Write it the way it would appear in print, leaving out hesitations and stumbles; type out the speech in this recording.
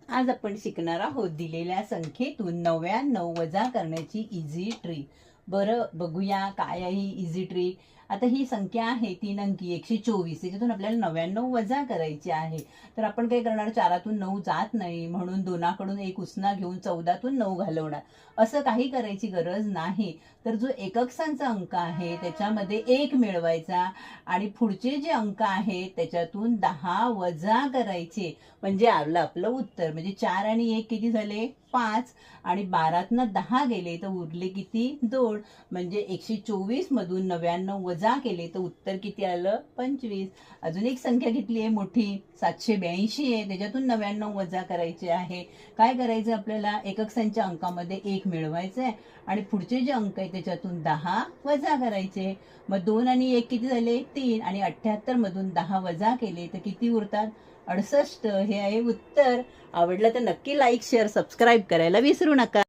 आज आपण शिकणार आहोत दिलेल्या संख्येतून 99 वजा करण्याची इझी ट्रिक। बरं, बघूया काय आहे ही इझी ट्रिक। आता ही संख्या आहे 3 अंकी 124, त्याच्यातून आपल्याला 99 वजा करायची आहे। तर आपण काय करणार, 4तून 9 जात नाही म्हणून 2कडून 1 उसना घेऊन 14तून 9 घालवणार। असं काही करायची गरज नाही। तर जो एककसांचा अंक आहे त्याच्यामध्ये 1 मिळवायचा आणि पुढचे जे अंक आहेत त्याच्यातून 10 वजा करायचे, म्हणजे आलं आपलं उत्तर। म्हणजे 4 आणि 1 किती झाले, 5, आणि 12तनं 10 गेले तर उरले किती, 2। म्हणजे 124 मधून 99 वजा केले तर उत्तर किती आलं, 25। अजून एक संख्या घेतली आहे मोठी, 782 आहे, त्याच्यातून 99 वजा करायचे आहे। काय करायचं आपल्याला, एककसांच्या अंकामध्ये 1 मिळवायचं आहे आणि पुढचे जे अंक आहे त्याच्यातून 10 वजा करायचे। मग 2 आणि 1 किती झाले, 3, आणि 78 मधून 10 वजा केले तर किती उरतात, 68। हे आहे उत्तर। आवडलं तर नक्की लाईक, शेअर, सबस्क्राईब करायला विसरू नका।